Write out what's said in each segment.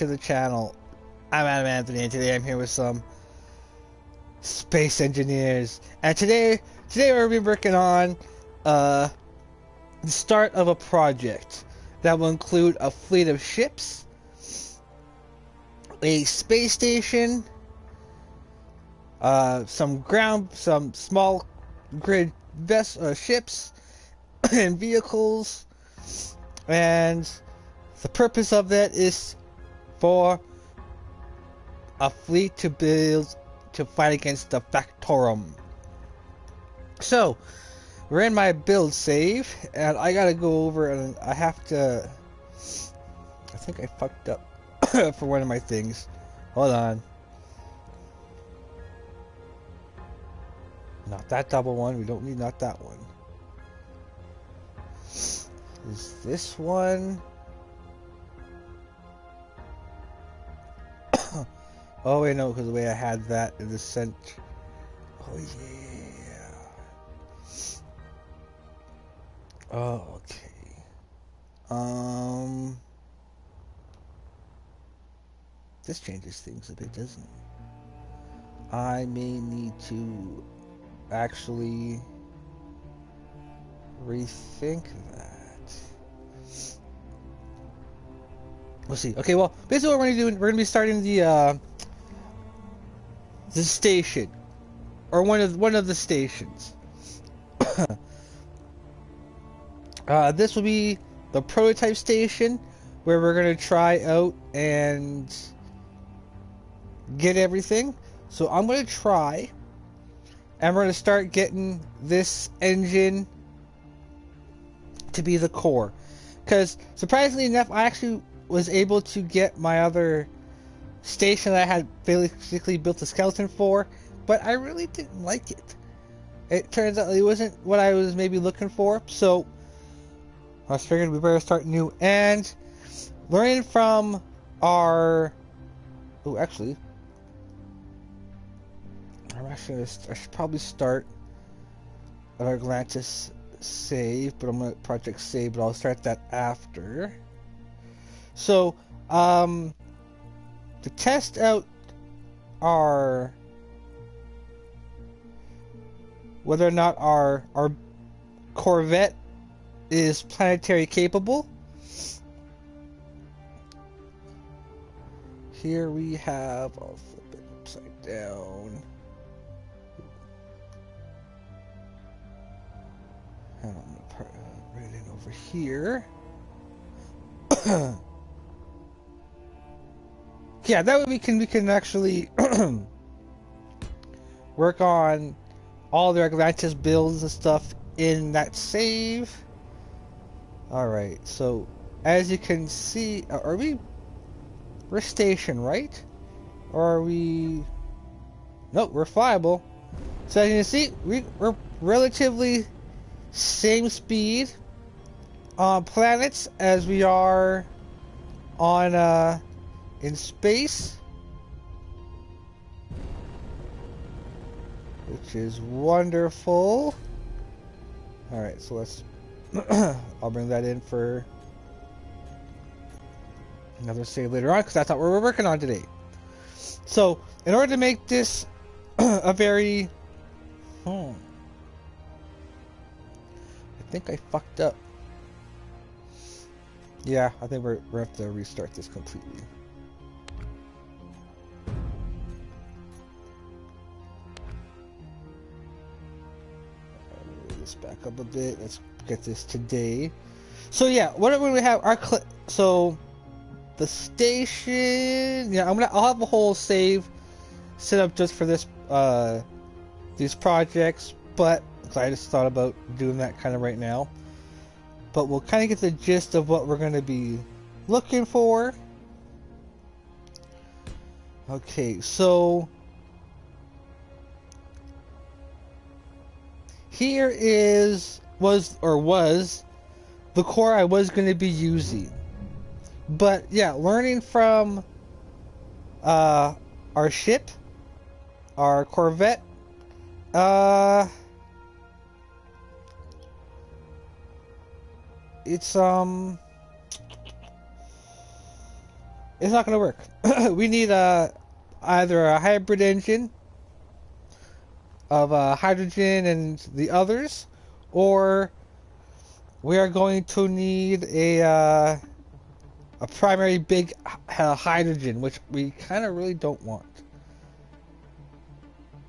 to the channel. I'm AdamAnthony, and today I'm here with some space engineers. And today we're going to be working on the start of a project that will include a fleet of ships, a space station, some small grid ships and vehicles, and the purpose of that is for a fleet to build to fight against the Factorum. So we're in my build save, and I gotta go over, and I think I fucked up for one of my things. Hold on. Not that double one. We don't need not that one. Is this one? Oh wait, no, because the way I had that in the center. Oh yeah. Oh, okay. This changes things a bit, doesn't it? I may need to actually rethink that. We'll see. Okay, well, basically what we're gonna do, we're gonna be starting the station, or one of the stations. This will be the prototype station, where we're gonna try out and get everything. So I'm gonna try, and we're gonna start getting this engine to be the core, because surprisingly enough, I actually was able to get my other station that I had basically built a skeleton for, but I really didn't like it. It turns out it wasn't what I was maybe looking for, so I was figuring we better start new and learning from our. Oh, actually, I should probably start at Arklantis save, but I'm gonna project save, but I'll start that after. So, to test out whether or not our Corvette is planetary capable. Here we have, I'll flip it upside down. And I'm gonna put it in over here. Yeah, that way we can actually work on all the Arklantis builds and stuff in that save. Alright, so as you can see, we're stationed, right? Or are we... Nope, we're flyable. So as you can see, we're relatively same speed on planets as we are on in space, which is wonderful. Alright, so let's I'll bring that in for another save later on, because that's not what we're working on today. So in order to make this a very I think I fucked up. Yeah, I think we're have to restart this completely. Move this back up a bit. Let's get this today. So yeah, what do we have? So the station. Yeah, I'll have a whole save set up just for this these projects, but I just thought about doing that kind of right now. But we'll kind of get the gist of what we're going to be looking for. Okay, so here was the core I was going to be using. But yeah, learning from our ship, our Corvette, it's it's not going to work. We need either a hybrid engine of hydrogen and the others, or we are going to need a primary big hydrogen, which we kind of really don't want.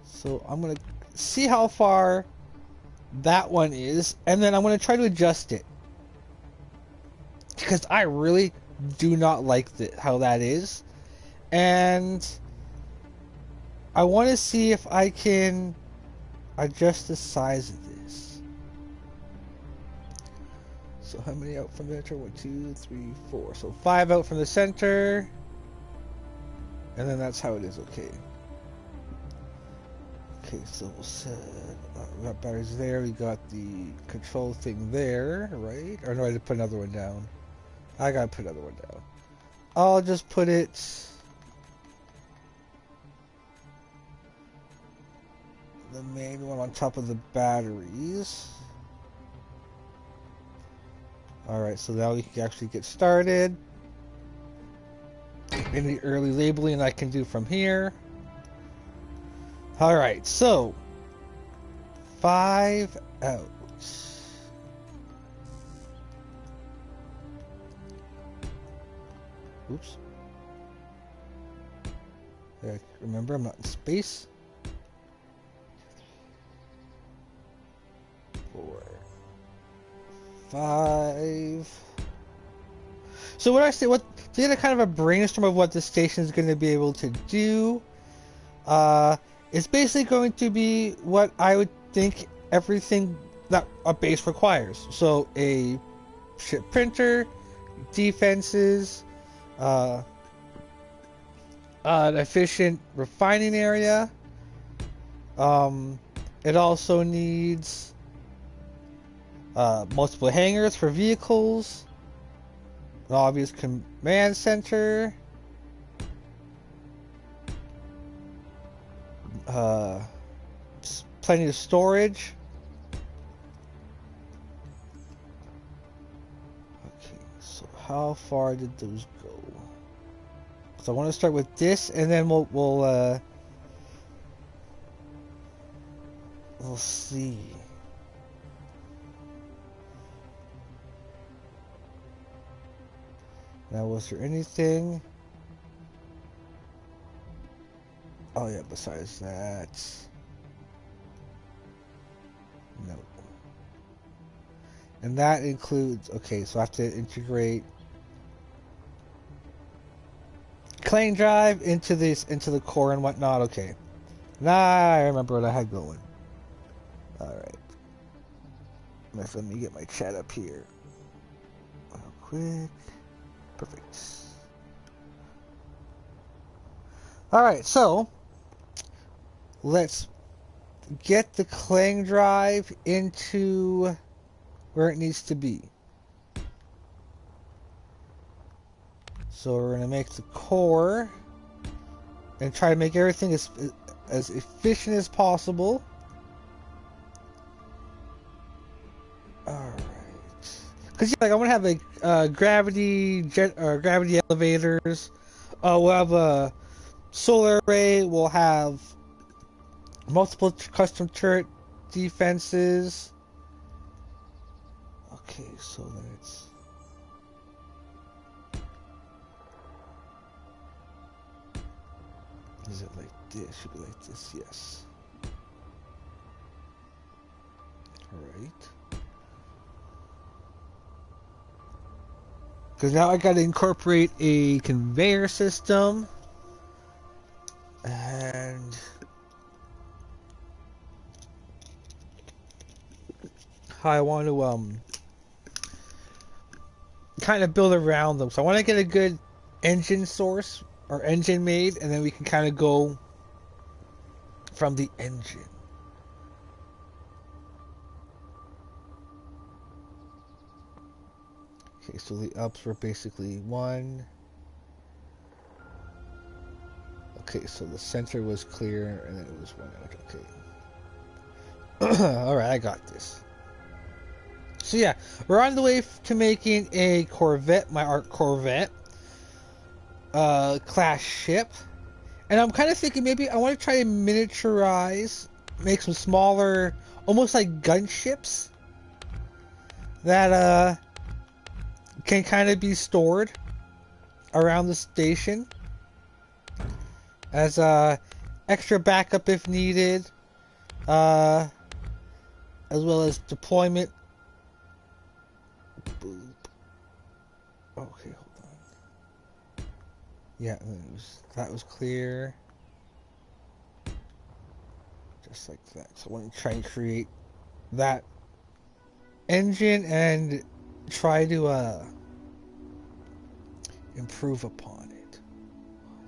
So I'm going to see how far that one is, and then I'm going to try to adjust it. Because I really do not like how that is. And I want to see if I can adjust the size of this. So how many out from the center? 1, 2, 3, 4. So 5 out from the center. And then that's how it is, okay. Okay, so we'll set... we got batteries there, we got the control thing there, right? Or no, I had to put another one down. I gotta put another one down. I'll just put it... the main one on top of the batteries. Alright, so now we can actually get started. Any early labeling I can do from here. Alright, so 5 out. Oops. Remember, I'm not in space. 4, 5. So what I say, what to get a kind of a brainstorm of what the station is going to be able to do. It's basically going to be what I would think everything that a base requires. So a ship printer, defenses, an efficient refining area. It also needs multiple hangars for vehicles, an obvious command center, plenty of storage. Okay, so how far did those go? So I want to start with this, and then we'll see. Now, was there anything? Oh yeah, besides that, no. And that includes, okay, so I have to integrate Clang drive into the core and whatnot. Okay, now I remember what I had going. All right, let me get my chat up here real quick. Perfect. All right, so let's get the Clang drive into where it needs to be. So we're going to make the core and try to make everything as efficient as possible. Alright. Because like I want to have like gravity jet or gravity elevators. We'll have a solar array. We'll have multiple custom turret defenses. Okay, so then it's... Is it like this? Should be like this, yes. Alright. Because now I got to incorporate a conveyor system. And... how I want to, kind of build around them. So I want to get a good engine source or engine made, and then we can kind of go from the engine. Okay, so the ups were basically 1. Okay, so the center was clear, and then it was 1 out. Okay. Alright, I got this. So yeah, we're on the way to making a Corvette, my Ark Corvette. class ship. And I'm kind of thinking maybe I want to try to miniaturize, make some smaller, almost like gunships that can kind of be stored around the station as extra backup if needed, as well as deployment. Boop. Okay, hold on. Yeah, that was clear. Just like that. So I want to try and create that engine and try to improve upon it.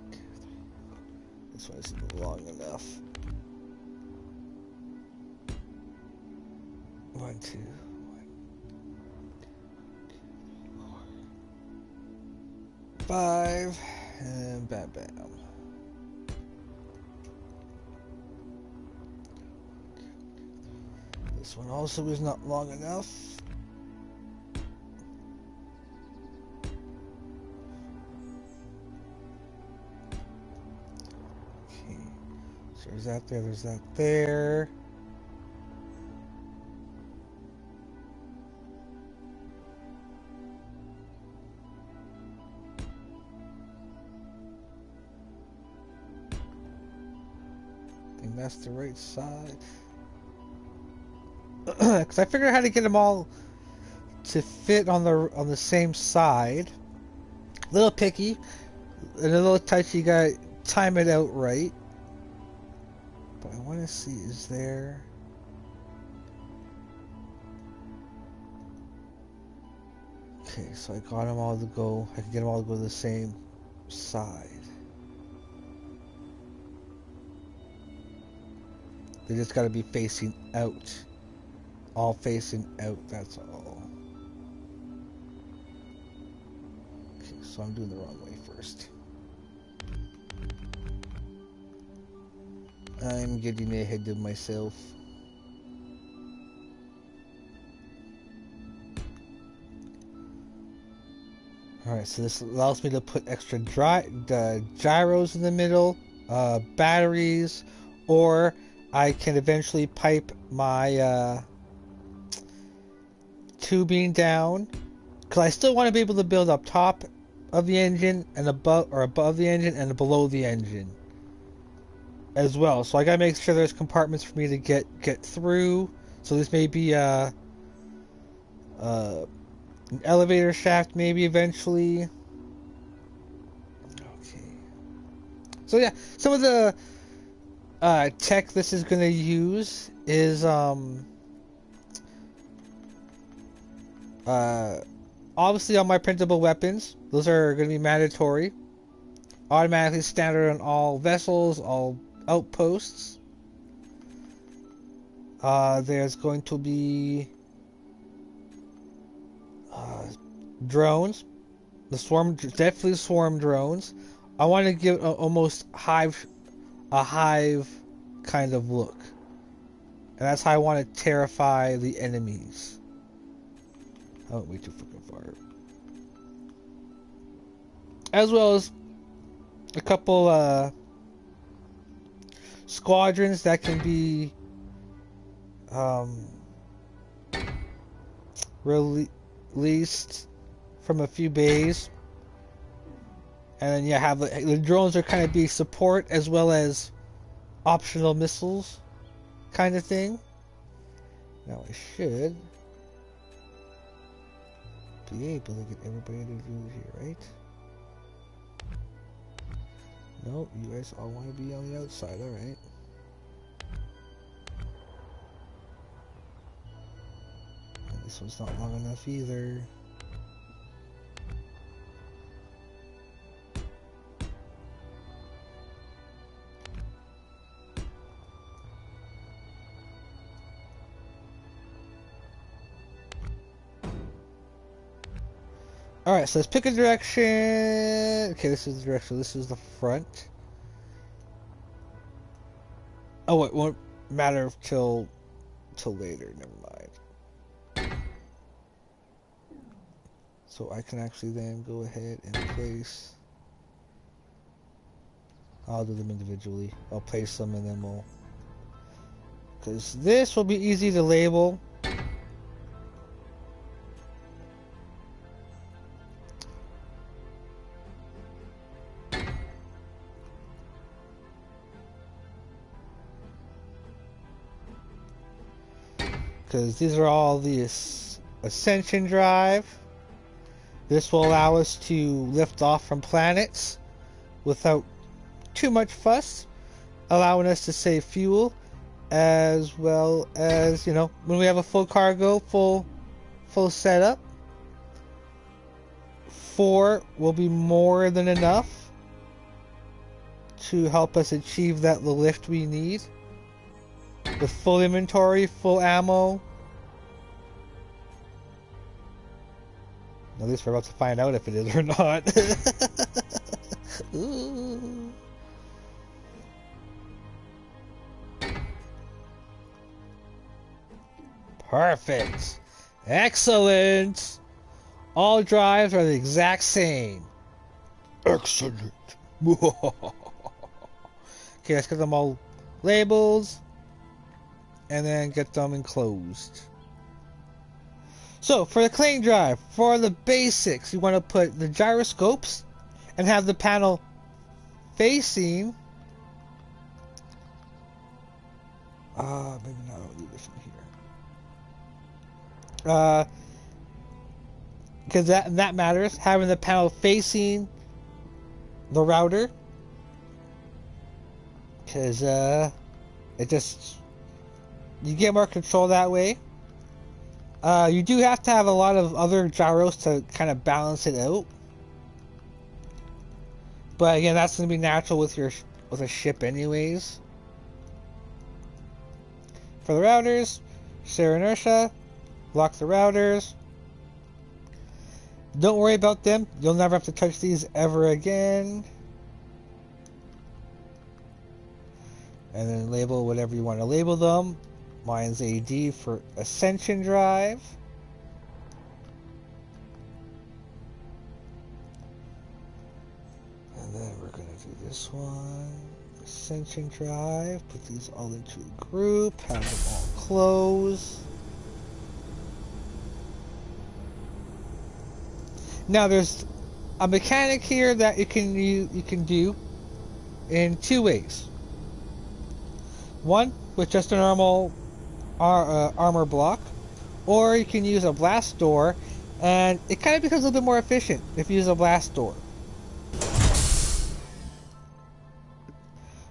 1, 2, 3. This one isn't long enough. 1, 2, 1, 2, 3, 4, 5, and bam, bam. This one also is not long enough. Okay, so there's that there, there's that there. I think that's the right side. Because I figured out how to get them all to fit on the same side. A little picky, and a little touchy. You gotta time it out right. But I want to see, is there? Okay, so I got them all to go. I can get them all to go to the same side. They just gotta be facing out. All facing out, that's all. Okay, so I'm doing the wrong way first. I'm getting ahead of myself. Alright, so this allows me to put extra gyros in the middle, batteries, or I can eventually pipe my tubing down, because I still want to be able to build up top of the engine and above the engine and below the engine as well. So I gotta make sure there's compartments for me to get through. So this may be an elevator shaft, maybe eventually. Okay. So yeah, some of the tech this is gonna use is obviously on my printable weapons. Those are going to be mandatory. Automatically standard on all vessels, all outposts. There's going to be drones. Definitely swarm drones. I want to give almost a hive kind of look. And that's how I want to terrify the enemies. I went way too freaking far. As well as a couple squadrons that can be released from a few bays. And then you have the drones are kind of be support as well as optional missiles kind of thing. Now I should be able to get everybody to do here, right? No, you guys all want to be on the outside, alright. This one's not long enough either. Alright, so let's pick a direction. Okay, this is the direction. This is the front. Oh, it won't matter till later. Never mind. So I can actually then go ahead and place I'll do them individually. I'll place them and then we'll... Because this will be easy to label. Because these are all the ascension drive. This will allow us to lift off from planets without too much fuss, allowing us to save fuel, as well as, you know, when we have a full cargo, full setup, 4 will be more than enough to help us achieve the lift we need. With full inventory, full ammo. At least we're about to find out if it is or not. Ooh. Perfect. Excellent. All drives are the exact same. Excellent. Okay, let's get them all labeled and then get them enclosed. So for the clean drive, for the basics, you want to put the gyroscopes and have the panel facing. Maybe not. I'll do this from here. Because that matters. Having the panel facing the router, because it just, you get more control that way. You do have to have a lot of other gyros to kind of balance it out. But again, that's going to be natural with a ship anyways. For the routers, share inertia, lock the routers. Don't worry about them. You'll never have to touch these ever again. And then label whatever you want to label them. Mine's AD for Ascension Drive. And then we're going to do this one. Ascension Drive. Put these all into a group. Have them all close. Now there's a mechanic here that you can do in 2 ways. One, with just a normal armor block, or you can use a blast door, and it kind of becomes a little bit more efficient if you use a blast door.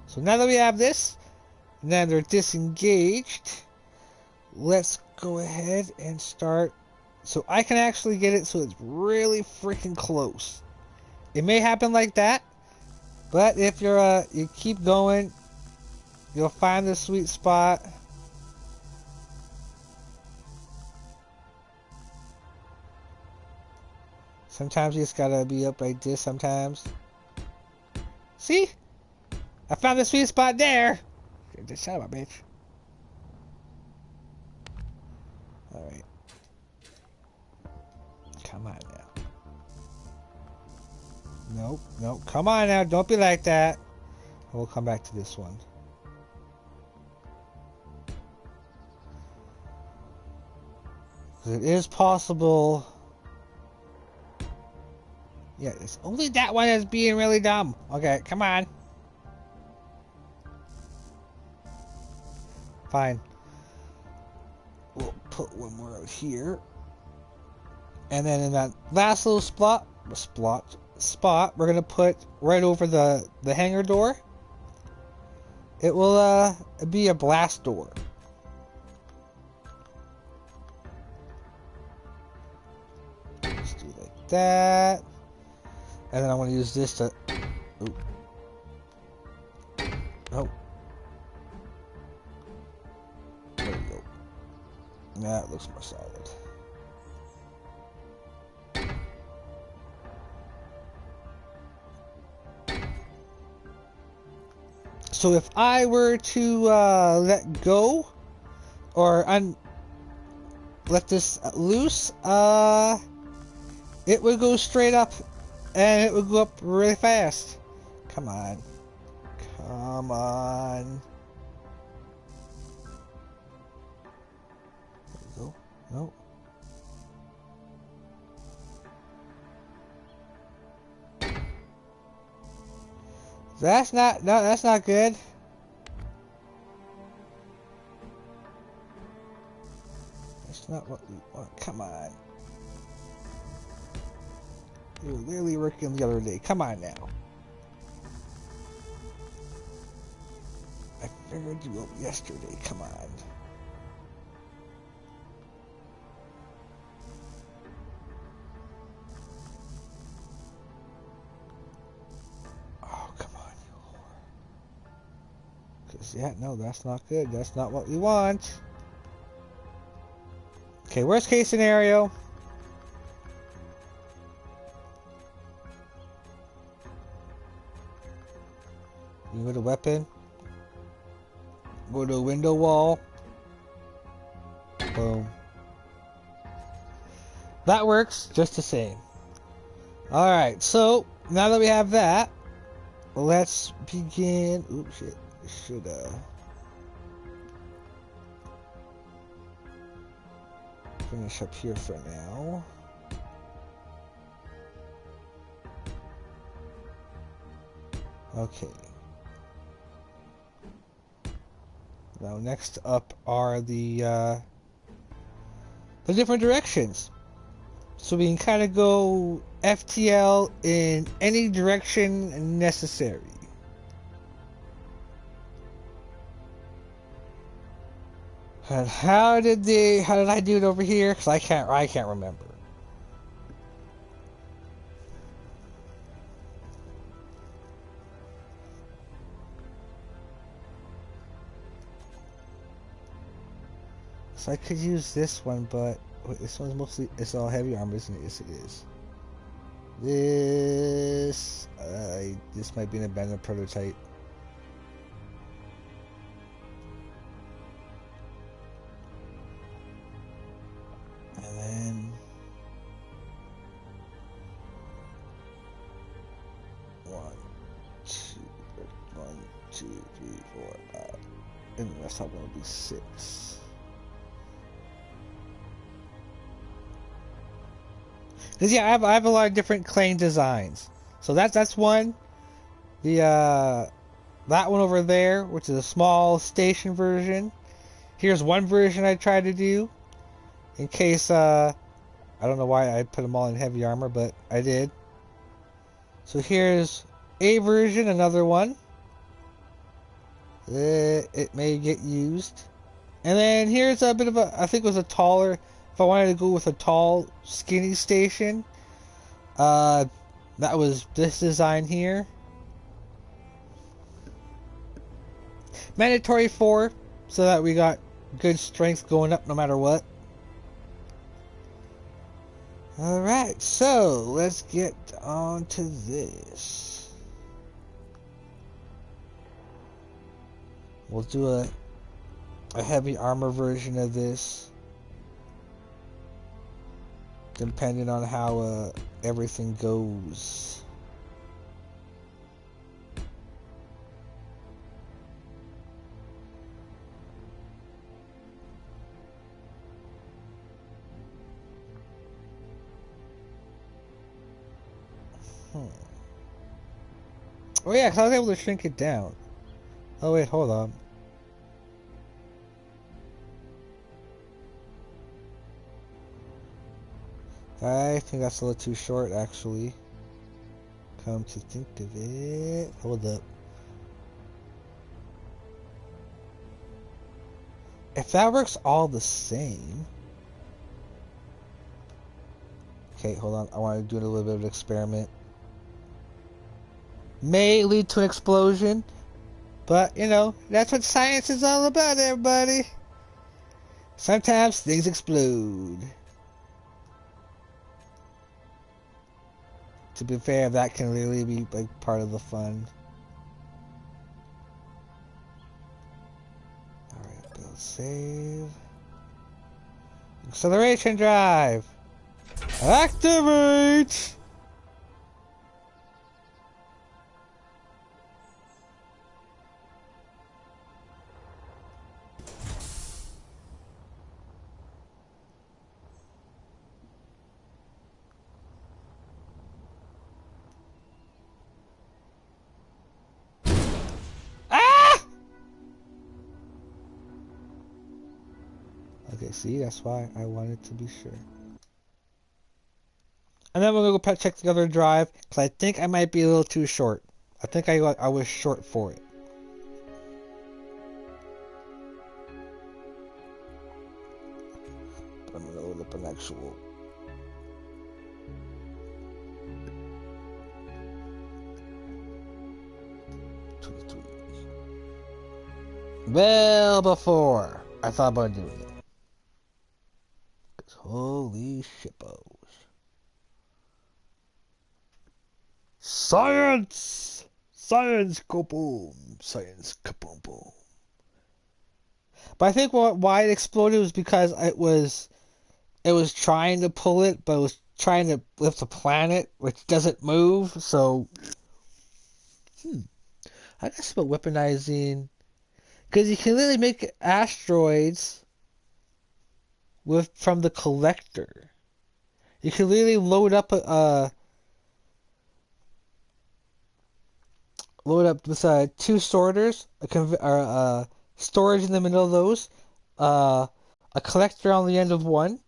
So now that we have this, now they're disengaged, let's go ahead and start. So I can actually get it so it's really freaking close. It may happen like that, but if you're you keep going, you'll find the sweet spot. Sometimes you just gotta be up like this sometimes. See? I found the sweet spot there! Just shut up, bitch. Alright. Come on now. Nope, nope. Come on now. Don't be like that. We'll come back to this one. It is possible. Yeah, it's only that one that's being really dumb. Okay, come on. Fine. We'll put one more out here. And then in that last little spot, we're gonna put right over the hangar door. It will be a blast door. Just do like that. And then I want to use this to... Ooh. Oh. There we go. That looks more solid. So if I were to let go or let this loose, it would go straight up and it would go up really fast. Come on. Come on. There we go. Nope. That's not, no, that's not good. That's not what we want. Come on. You were literally working the other day. Come on now. I figured you up yesterday. Come on. Oh, come on, you whore. Because, yeah, no, that's not good. That's not what we want. Okay, worst case scenario. You go to weapon. Go to a window wall. Boom. That works just the same. Alright, so now that we have that, let's begin. Oops, shit. Should finish up here for now. Okay. Now next up are the different directions. So we can kind of go FTL in any direction necessary. And how did I do it over here? Because I can't remember. So I could use this one, but this one's mostly, it's all heavy armor, isn't it? Yes, it is. This might be an abandoned prototype. And then 1, 2, 3, 4, 5. And the rest of them will be 6. Cause yeah, I have a lot of different claim designs. So that's one. The that one over there, which is a small station version. Here's one version I tried to do, in case I don't know why I put them all in heavy armor, but I did. So here's a version, another one. It may get used, and then here's a bit of a, I think it was a taller. If I wanted to go with a tall, skinny station, that was this design here. Mandatory 4, so that we got good strength going up no matter what. Alright, so let's get on to this. We'll do a heavy armor version of this, depending on how everything goes. Oh yeah, 'cause I was able to shrink it down. Oh wait, hold on. I think that's a little too short, actually. Come to think of it. Hold up. If that works all the same. Okay, hold on. I want to do a little bit of an experiment. May lead to an explosion. But, you know, that's what science is all about, everybody. Sometimes things explode. To be fair, that can really be like part of the fun. Alright, build save. Acceleration drive! Activate! Okay, see, that's why I wanted to be sure. And then we're gonna go check the other drive, because I think I might be a little too short. I think I was short for it. But I'm gonna load up an actual. Well, before I thought about doing it. Because holy shippos. Science! Science kaboom! Science kaboom boom. But I think why it exploded was because it was trying to pull it, but it was trying to lift the planet, which doesn't move, so I guess about weaponizing, because you can literally make asteroids from the collector. You can literally load up with two sorters, storage in the middle of those, a collector on the end of one.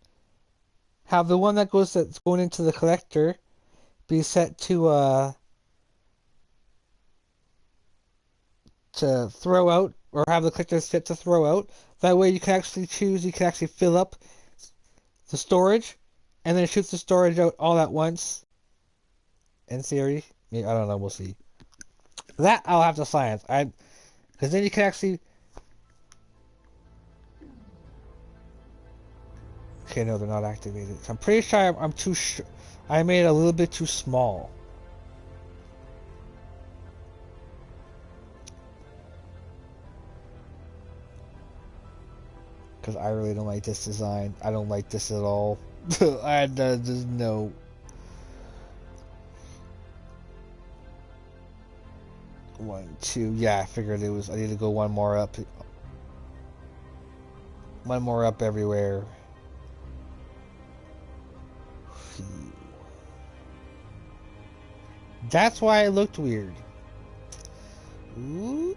Have the one that's going into the collector be set to throw out, or have the collector set to throw out. That way you can actually fill up the storage, and then shoot the storage out all at once. In theory, I don't know. We'll see. That I'll have to science. Because then you can actually. Okay, no, they're not activated. So I'm pretty sure I'm too. I made it a little bit too small. Because I really don't like this design. I don't like this at all. There's no. One, two. Yeah, I figured it was. I need to go one more up. One more up everywhere. Phew. That's why it looked weird. Oop.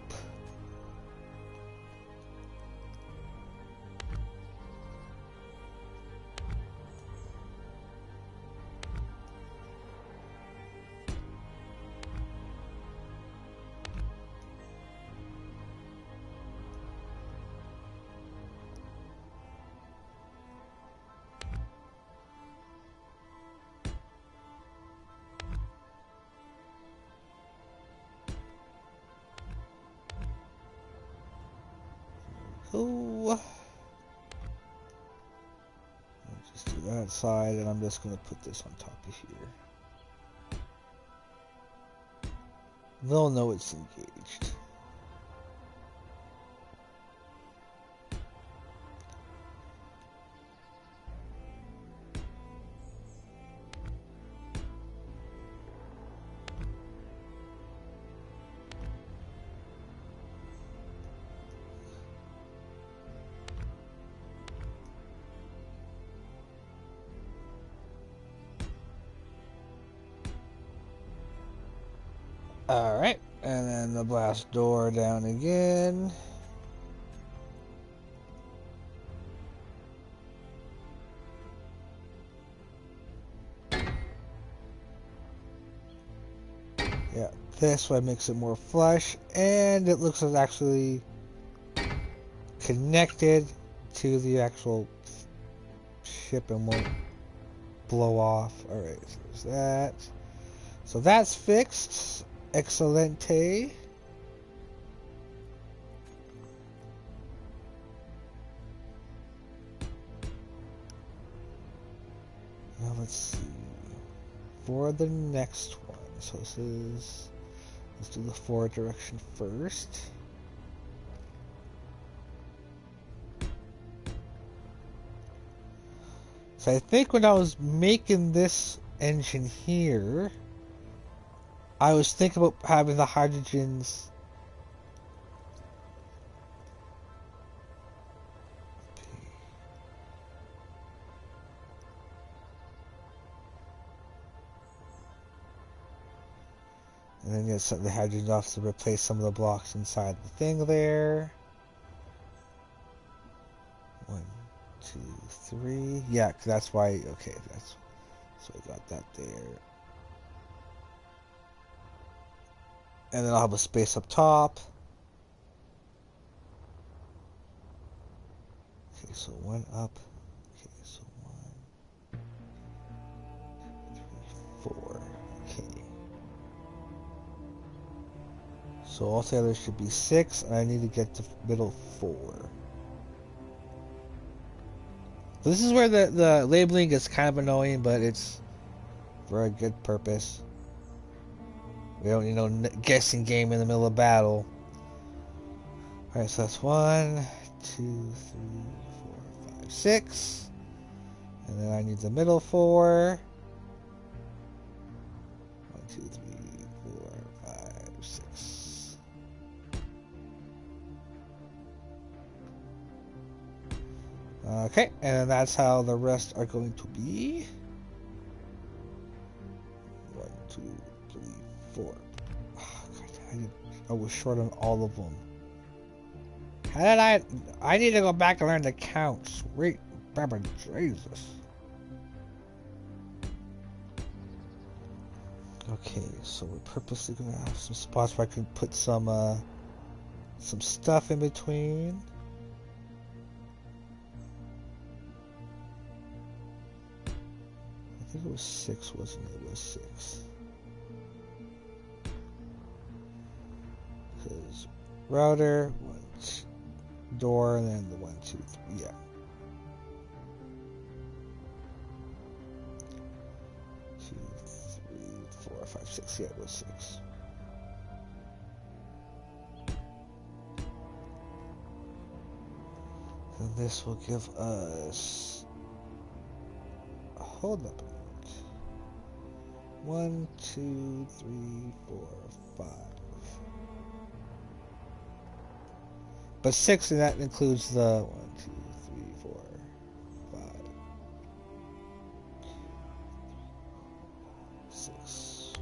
Oh, just do that side, and I'm just gonna put this on top of here. They'll know it's engaged. Alright, and then the blast door down again. Yeah, this way makes it more flush, and it looks like it's actually connected to the actual ship and won't blow off. Alright, so there's that. So that's fixed. Excelente. Now let's see. For the next one. So this is. Let's do the forward direction first. So I think when I was making this engine here, I was thinking about having the hydrogens. And then get the hydrogen off to replace some of the blocks inside the thing there. 1, 2, 3. Yeah, that's why. Okay, that's so I got that there. And then I'll have a space up top. Okay, so 1 up. Okay, so 1, 2, 3, 4. Okay. So altogether should be 6, and I need to get to middle 4. So this is where the labeling is kind of annoying, but it's for a good purpose. We don't need no guessing game in the middle of battle. Alright, so that's 1, 2, 3, 4, 5, 6. And then I need the middle 4. 1, 2, 3, 4, 5, 6. Okay, and that's how the rest are going to be. 1, 2, 3, 4. Oh, God, I was short on all of them. How did I need to go back and learn to count. Sweet Baba Jesus. Okay, so we're purposely gonna have some spots where I can put some stuff in between. I think it was 6, wasn't it? It was 6. Because router, door, and then the 1, 2, 3. Yeah. 2, 3, 4, 5, 6. Yeah, it was 6. And this will give us. Hold up a minute. 1, 2, 3, 4, 5. But 6, and that includes the 1, 2, 3, 4, 5, 6.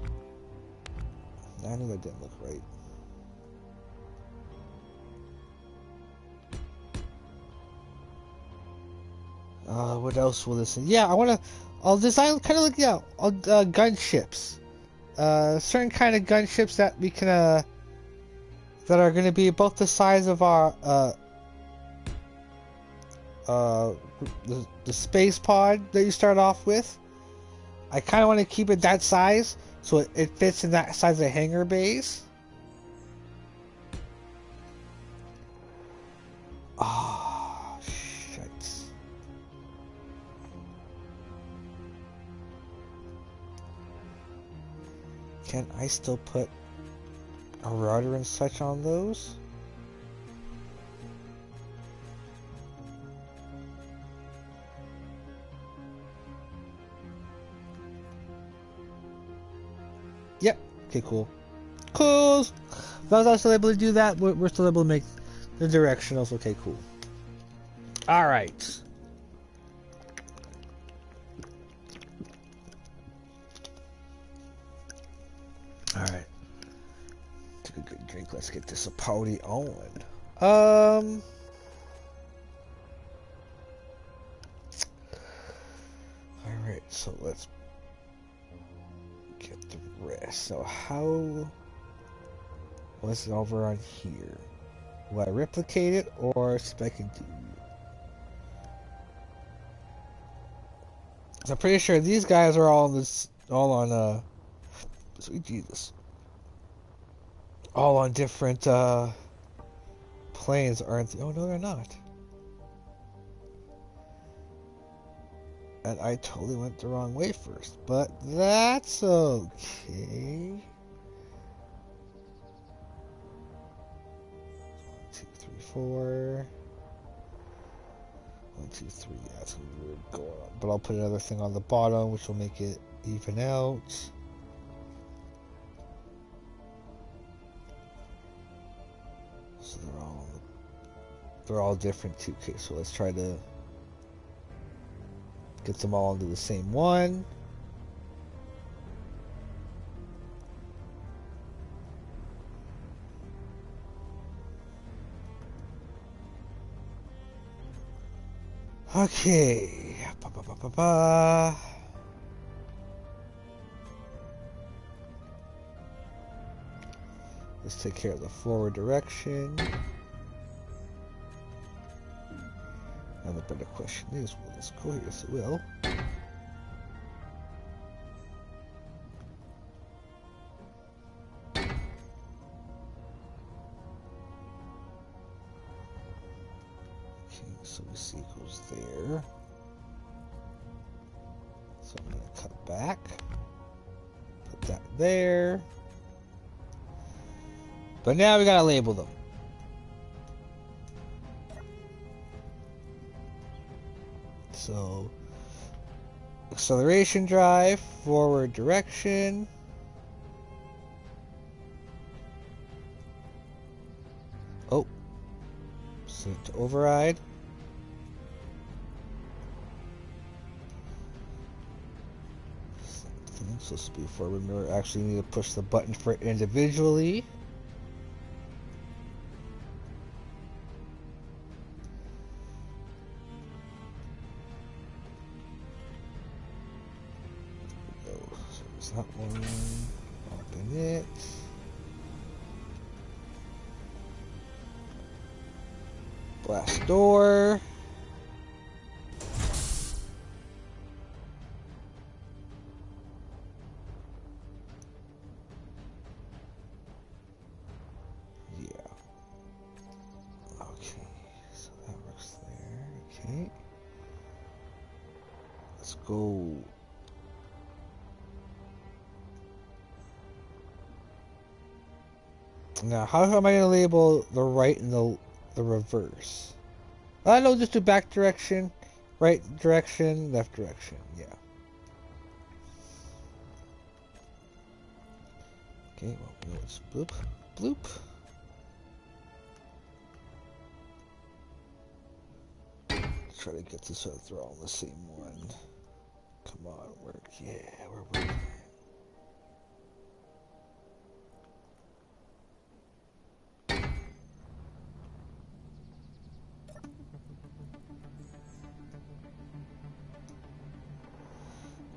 I knew that didn't look right. What else will this? Yeah, I'll design kind of like gunships. Certain kind of gunships that we can that are going to be about the size of our the space pod that you start off with. I kind of want to keep it that size so it fits in that size of hangar bays. Oh, shit. Can I still put a rudder and such on those? Yep. Okay, cool. Cool. As long as I'm still able to do that, we're still able to make the directionals. Okay, cool. Alright. Alright. Took a good drink. Let's get this a party on. Alright, so let's get the rest. So how was it over on here? Will I replicate it or spec and do? I'm pretty sure these guys are all on sweet Jesus. All on different planes, aren't they? Oh no, they're not. And I totally went the wrong way first, but that's okay. 1, 2, 3, 4. 1, 2, 3. That's what we're going on. But I'll put another thing on the bottom, which will make it even out. So they're all different too. Okay, so let's try to get them all into the same one. Okay. Ba, ba, ba, ba, ba. Let's take care of the forward direction. Now the better question is, will this go here? Yes, it will. Okay, so we see it goes there. So I'm going to cut back. Put that there. But now we got to label them. So, acceleration drive, forward direction. Oh, set to override. Something supposed to be forward. We actually need to push the button for it individually. That one, open it. Blast door. Yeah. Okay, so that works there. Okay. Let's go. Now, how am I going to label the right and the reverse? I know, just do back direction, right direction, left direction. Yeah. Okay, well, we know it's bloop, bloop. Let's try to get this so they're all the same one. Come on, work. Yeah, we're working.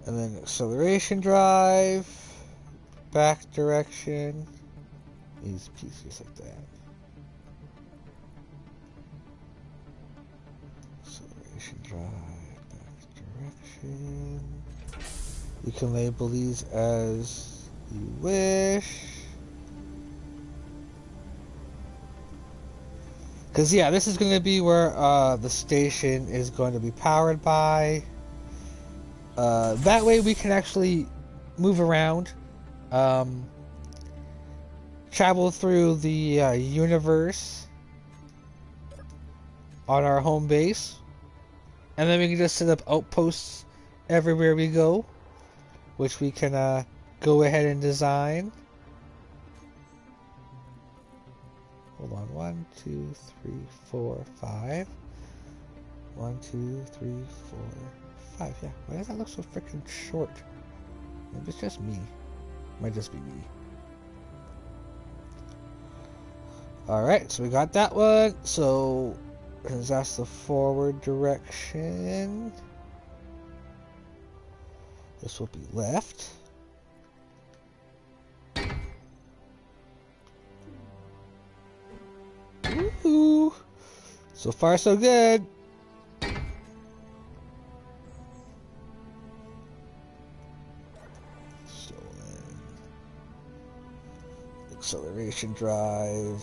And then acceleration drive, back direction, these pieces like that. Acceleration drive, back direction. You can label these as you wish. Because, yeah, this is going to be where the station is going to be powered by. That way we can actually move around, travel through the universe on our home base, and then we can just set up outposts everywhere we go, which we can go ahead and design. Hold on, 1, 2, 3, 4, 5. 1, 2, 3, 4, 5. Yeah, why does that look so freaking short? Maybe it's just me. Might just be me. Alright, so we got that one. So, that's the forward direction. This will be left. Woohoo! So far, so good. So then, acceleration drive,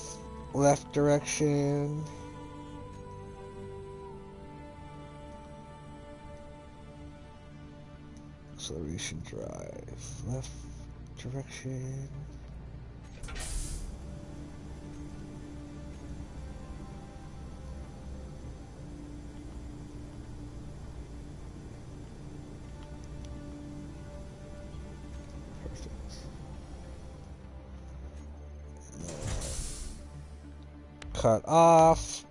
left direction. Acceleration drive, left direction. Cut off.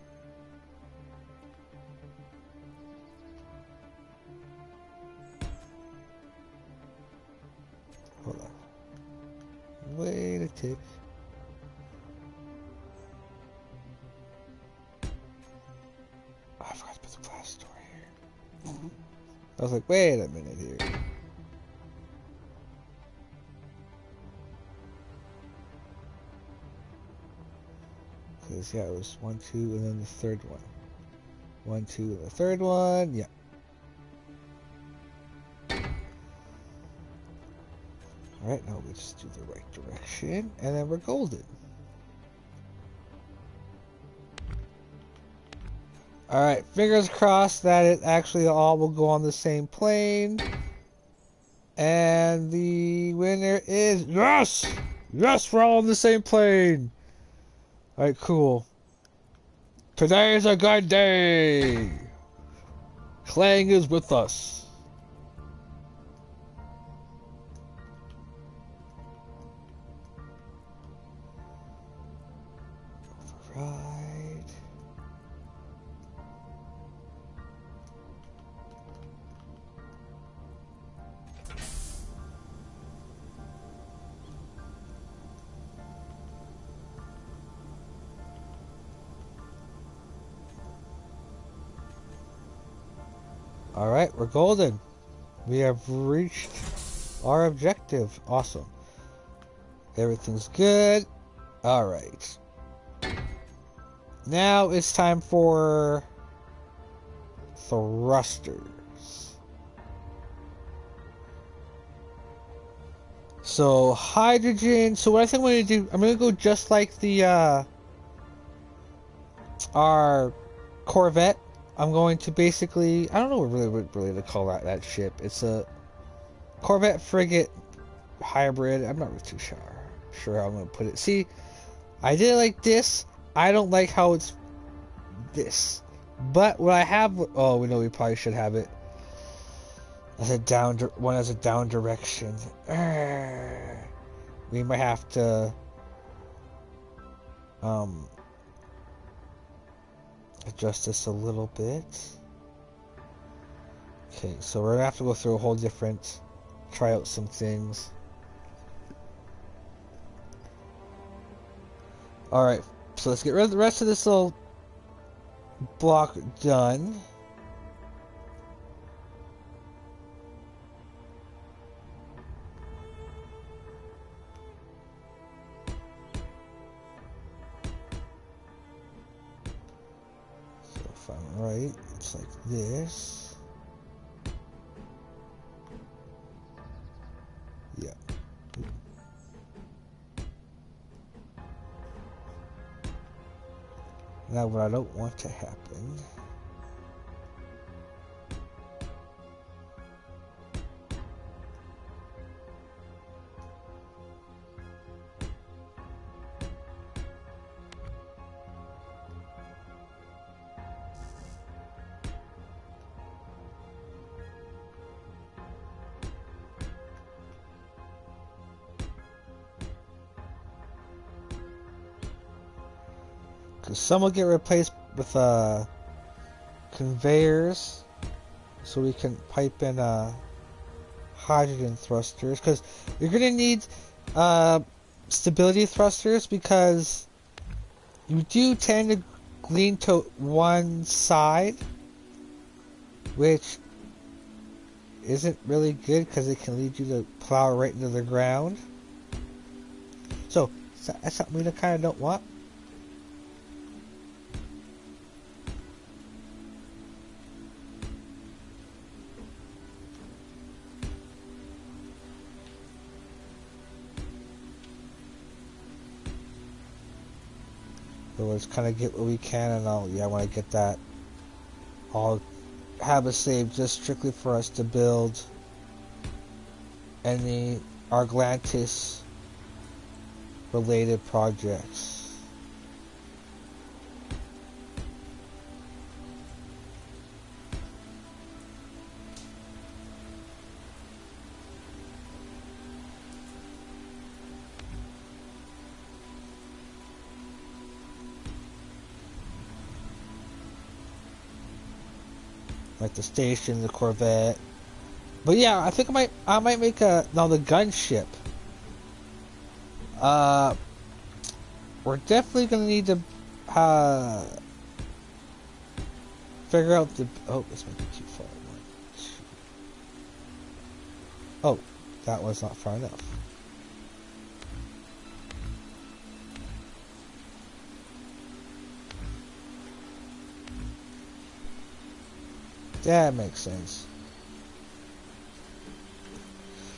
Hold on. Wait a tick. Oh, I forgot to put the glass door here. I was like, wait a minute here. Because, yeah, it was 1, 2, and then the third one. 1, 2, and the third one. Yeah. Alright, now we just do the right direction, and then we're golden. Alright, fingers crossed that it actually all will go on the same plane. And the winner is... Yes! Yes, we're all on the same plane! Alright, cool. Today is a good day! Clang is with us. Override. Alright, we're golden. We have reached our objective. Awesome. Everything's good. Alright. Now it's time for thrusters. So hydrogen. So what I think I'm going to do, I'm going to go just like the our Corvette. I'm going to basically, I don't know what really to call that ship. It's a Corvette frigate hybrid. I'm not really too sure how I'm going to put it. See, I did it like this. I don't like how it's this. But what I have, oh, we know we probably should have it as a down, one as a down direction. We might have to, adjust this a little bit. Okay, so we're gonna have to go through a whole different, try out some things. Alright, so let's get rid of the rest of this little block done. If I'm right, it's like this. Yeah. Now what I don't want to happen because some will get replaced with conveyors, so we can pipe in hydrogen thrusters, because you're gonna need stability thrusters, because you do tend to lean to one side, which isn't really good because it can lead you to plow right into the ground. So that's something we kind of don't want. So let's kind of get what we can, and I want to get that. I'll have a save just strictly for us to build any Arklantis related projects. Like the station, the Corvette. But yeah, I think I might make the gunship. We're definitely gonna need to figure out the, oh, this might be too far. Oh, that was not far enough. That makes sense.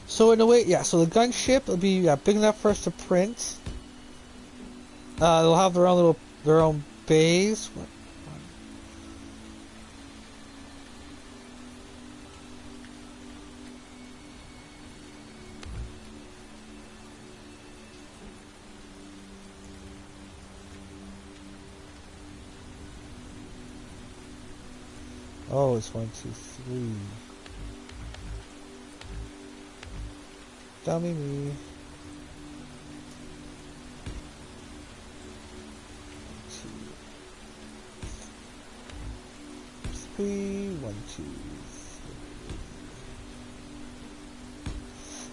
So in a way, yeah, so the gunship will be big enough for us to print. They'll have their own bays. Oh, it's 1, 2, 3. Dummy me. 1, 2, 3. 1, 2, 3.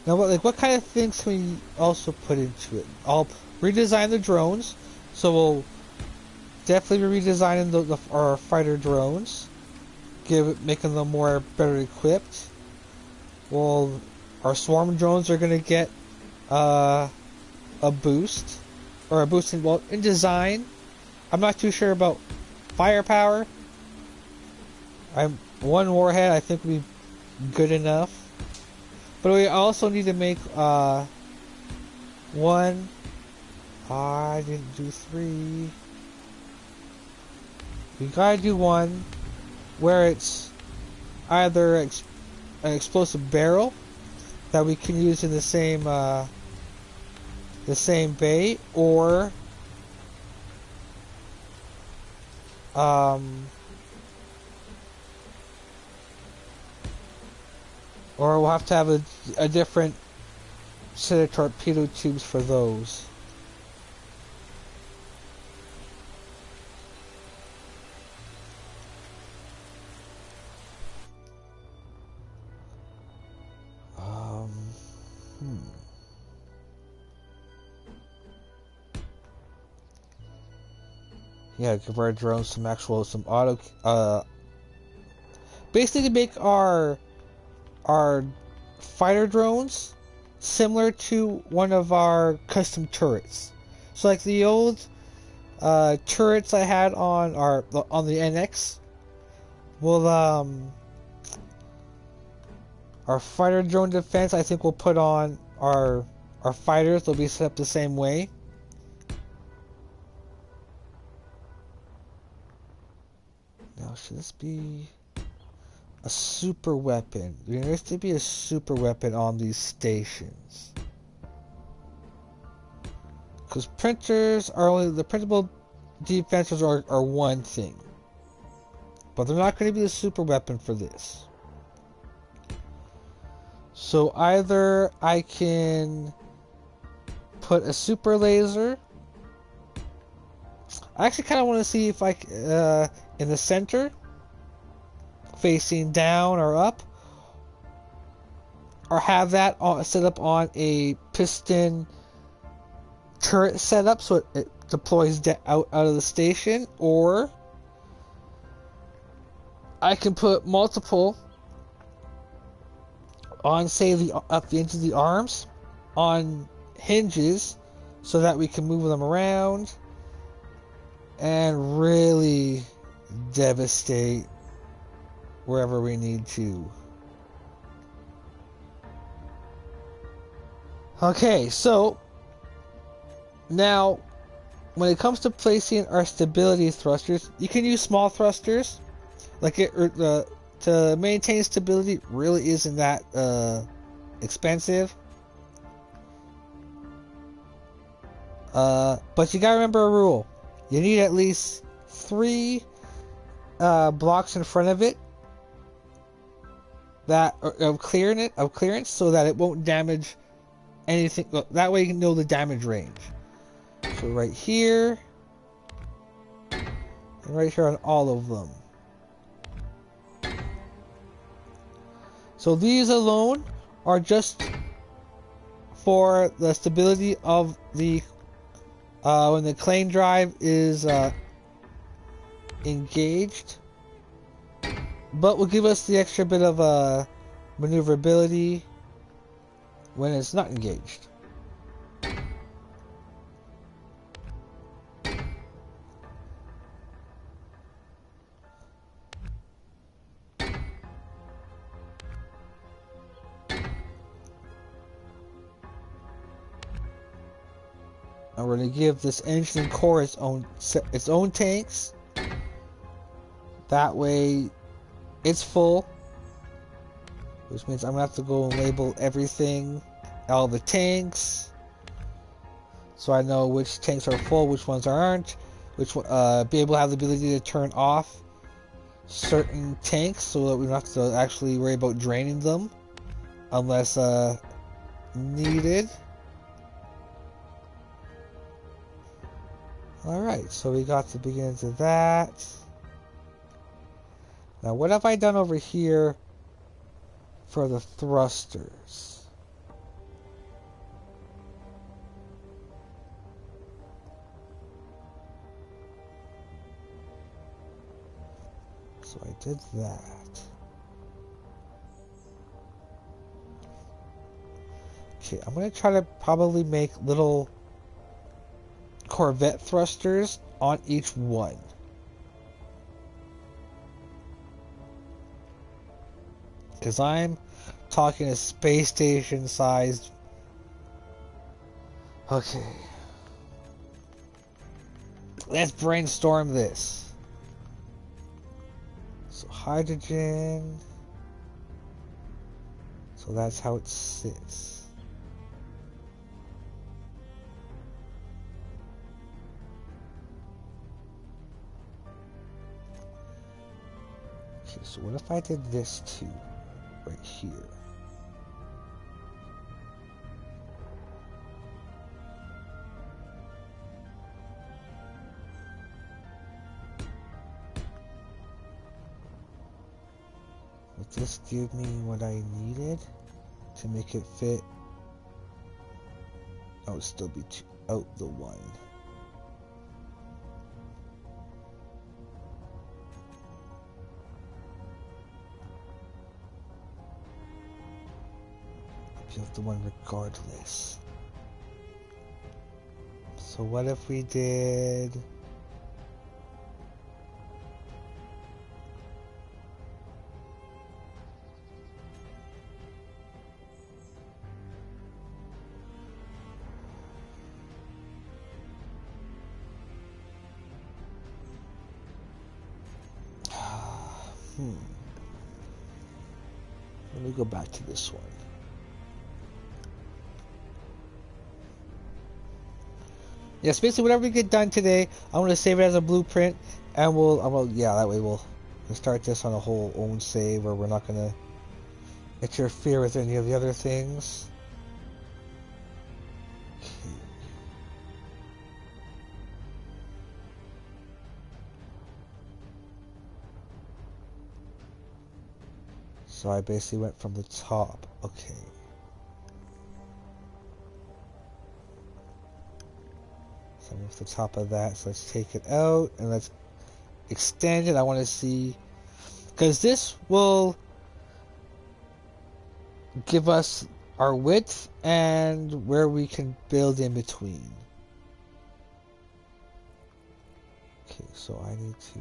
Now, what kind of things can we also put into it? I'll redesign the drones, so we'll definitely be redesigning our fighter drones. Making them better equipped. Well, our swarm drones are gonna get a boost, or a boost in design. I'm not too sure about firepower. One warhead I think would be good enough, but we also need to make one. I didn't do 3. We gotta do one where it's either an explosive barrel that we can use in the same bay, or we'll have to have a different set of torpedo tubes for those. Yeah, give our drones some auto, basically to make our fighter drones similar to one of our custom turrets. So like the old turrets I had on the NX. Well, our fighter drone defense, I think we'll put on our fighters. They'll be set up the same way. Now, should this be a super weapon? There needs to be a super weapon on these stations. Because printers are only, the printable defenses are one thing. But they're not going to be a super weapon for this. So either I can put a super laser. I actually kind of want to see if I in the center, facing down or up, or have that set up on a piston turret setup so it deploys out of the station, or I can put multiple on, say, up the ends of the arms on hinges so that we can move them around and really devastate wherever we need to. Okay, so now when it comes to placing our stability thrusters, you can use small thrusters. Like to maintain stability really isn't that expensive. But you gotta remember a rule. You need at least 3 blocks in front of it of clearance, so that it won't damage anything. That way you can know the damage range. So right here, and right here on all of them. So these alone are just for the stability of the when the claim drive is engaged, but will give us the extra bit of maneuverability when it's not engaged. And we're going to give this engine and core its own tanks. That way it's full. Which means I'm going to have to go and label everything, all the tanks. So I know which tanks are full, which ones aren't. Be able to have the ability to turn off certain tanks so that we don't have to actually worry about draining them. Unless needed. Alright, so we got the beginnings of that. Now what have I done over here for the thrusters? So I did that. Okay, I'm going to try to probably make little Corvette thrusters on each one. Because I'm talking a space station sized. Okay. Let's brainstorm this. So hydrogen. So that's how it sits. Okay, so what if I did this too? Right here. Would this give me what I needed to make it fit? I would still be out the one. I'd be out the one regardless. So what if we did... Let me go back to this one. Yes, basically whatever we get done today, I'm going to save it as a blueprint, and that way we'll start this on a whole own save where we're not going to interfere with any of the other things. Okay. So I basically went from the top. Okay. So I'm off the top of that. So let's take it out and let's extend it. I want to see, because this will give us our width and where we can build in between. Okay, so I need to...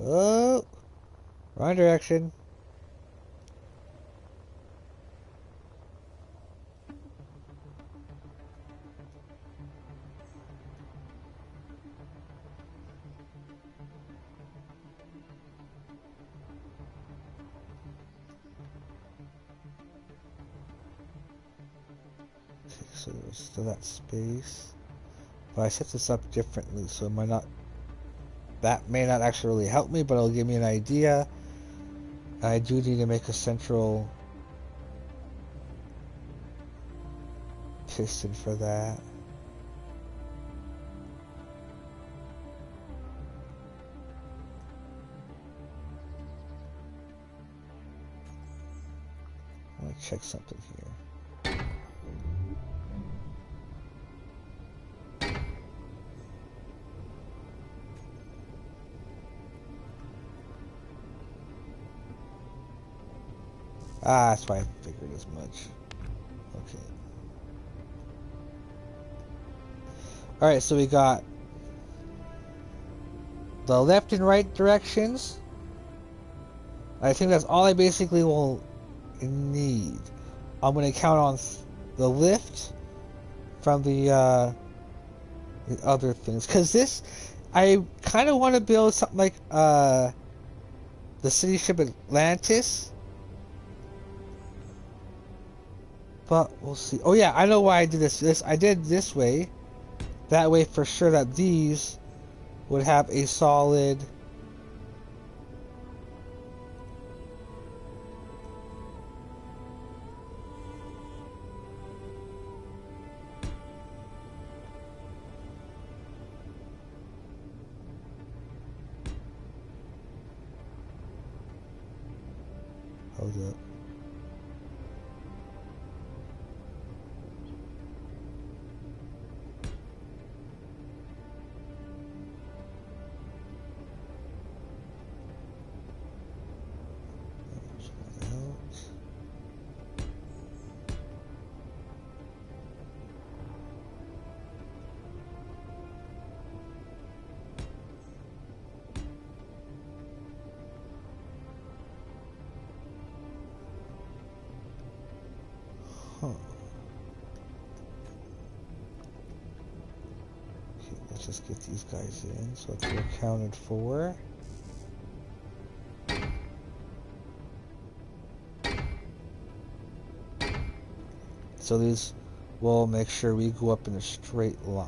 Oh, wrong direction. Okay, so there's still that space, but I set this up differently, so it might not. That may not actually really help me, but it'll give me an idea. I do need to make a central piston for that. check something here. Ah, that's why I figured as much. Okay. Alright, so we got the left and right directions. I think that's all I basically will need. I'm going to count on the lift from the other things. Because this, I kind of want to build something like the city ship Atlantis. But we'll see. Oh yeah, I know why I did this. I did this way. That way for sure that these would have a solid... Hold up. Huh. Okay, let's just get these guys in so that they're accounted for. So these will make sure we go up in a straight line.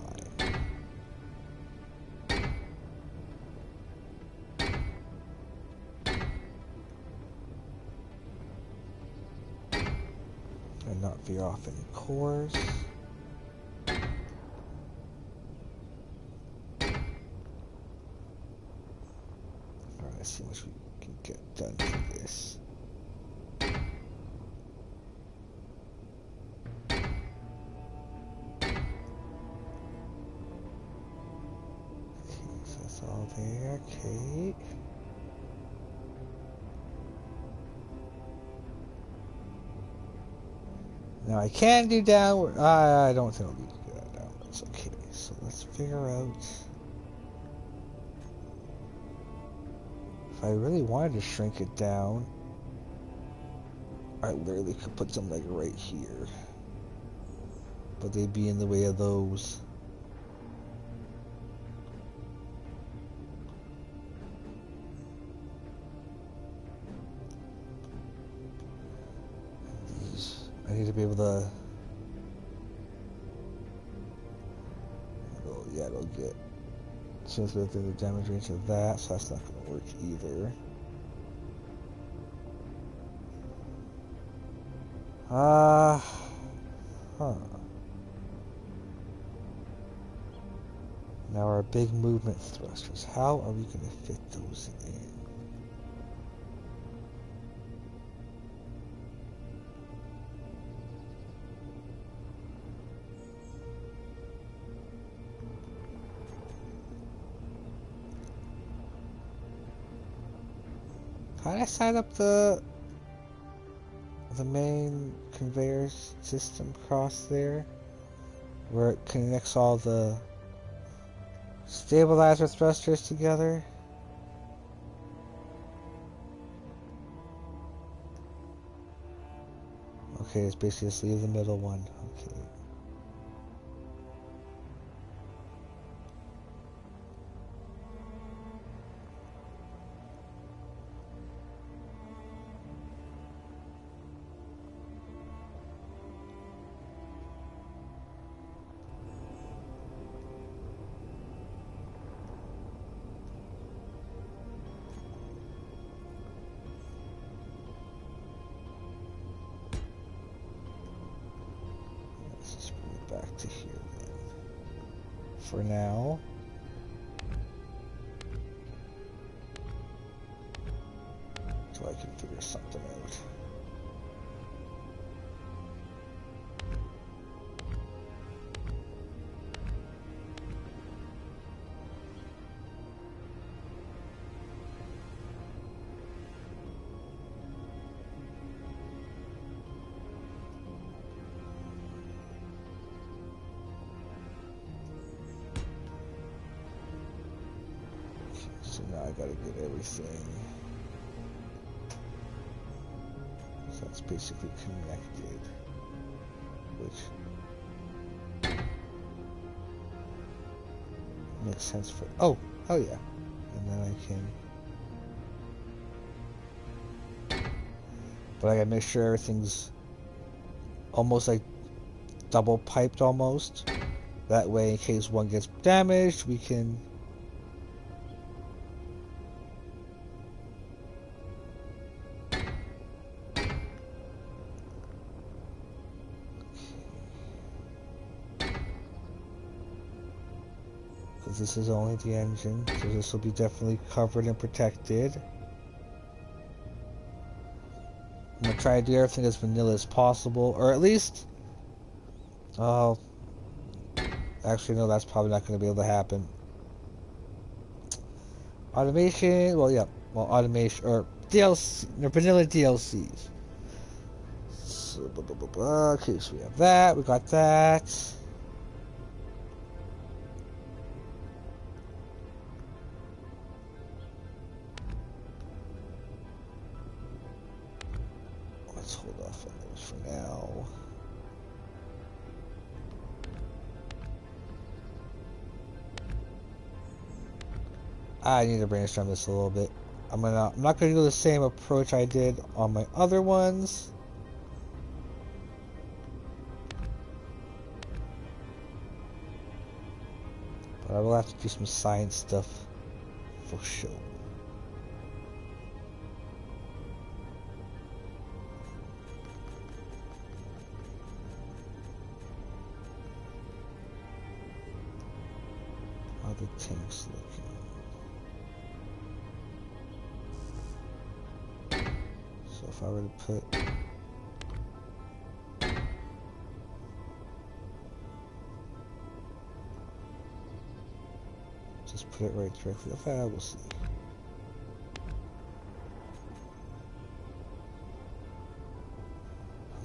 And not veer off any course. Alright, let's see how much we can get done for this. All there, okay. Now I can do downward. I don't think I'll need to do that downwards. Okay, so let's figure out if I really wanted to shrink it down. I literally could put them like right here, but they'd be in the way of those. I need to be able to... Oh, yeah, it'll get... Since we're within the damage range of that, so that's not going to work either. Huh. Now our big movement thrusters. How are we going to fit those in? How did I sign up the main conveyor system across there? Where it connects all the stabilizer thrusters together? Okay, it's basically just leave the middle one. Okay. Back to here then. For now. So I can figure something out. I gotta get everything. So that's basically connected, which makes sense for. Oh yeah, and then I can. But I gotta make sure everything's almost like double piped almost. That way, in case one gets damaged, we can. Because this is only the engine, so this will be definitely covered and protected. I'm gonna try to do everything as vanilla as possible, or at least. Oh, actually, no, that's probably not gonna be able to happen. Automation, well, yeah, well, automation or DLC, or vanilla DLCs. So, okay, so we have that. We got that. Let's hold off on those for now. I need to brainstorm this a little bit. I'm not gonna do the same approach I did on my other ones. But I will have to do some science stuff for sure. How the tanks looking? So if I were to put just put it right directly. Okay, we'll see.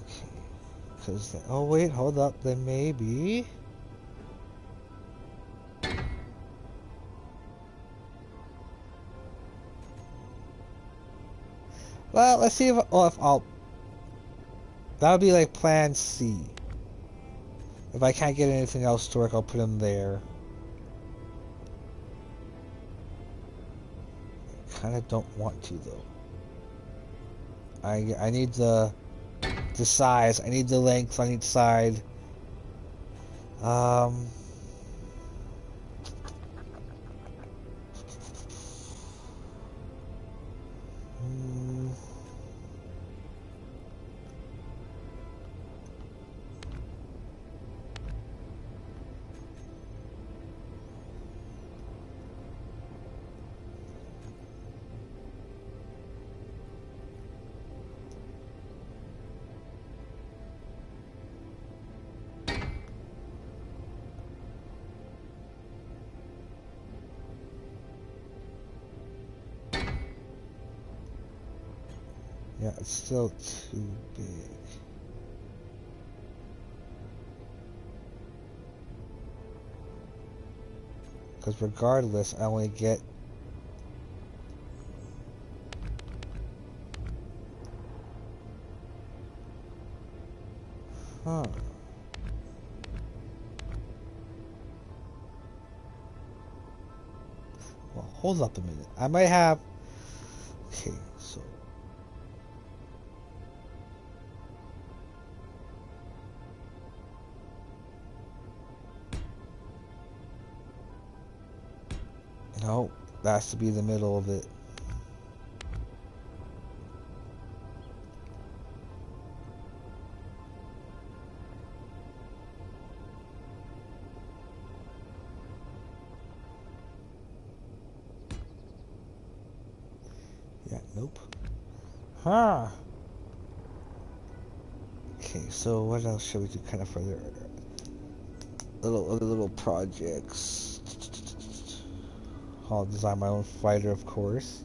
Okay, because oh wait, hold up. Then maybe. Well, let's see if I'll. That would be like Plan C. If I can't get anything else to work, I'll put them there. Kind of don't want to though. I need the size. I need the length on each side. Yeah, it's still too big. Because regardless, I only get... Huh. Well, hold up a minute. I might have... Okay, so... No, that has to be the middle of it. Yeah, nope. Huh. Okay, so what else should we do kind of further? Other little projects. I'll design my own fighter, of course.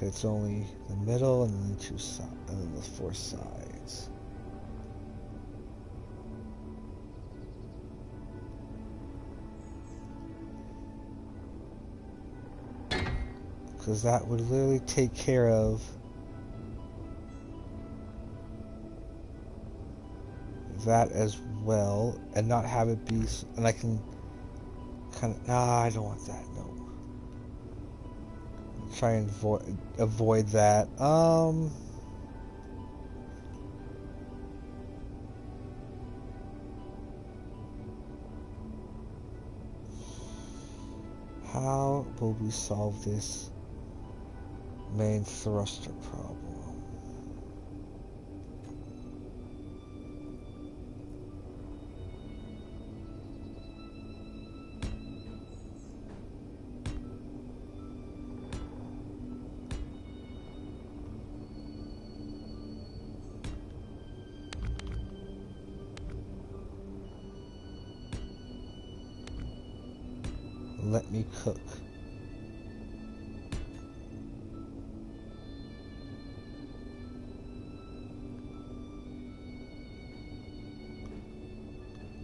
Okay, it's only the middle and then the two sides, and then the four sides. Because that would literally take care of that as well, and not have it be, and I can kind of, nah, I don't want that, no. Try and avoid that. How will we solve this main thruster problem? Let me cook.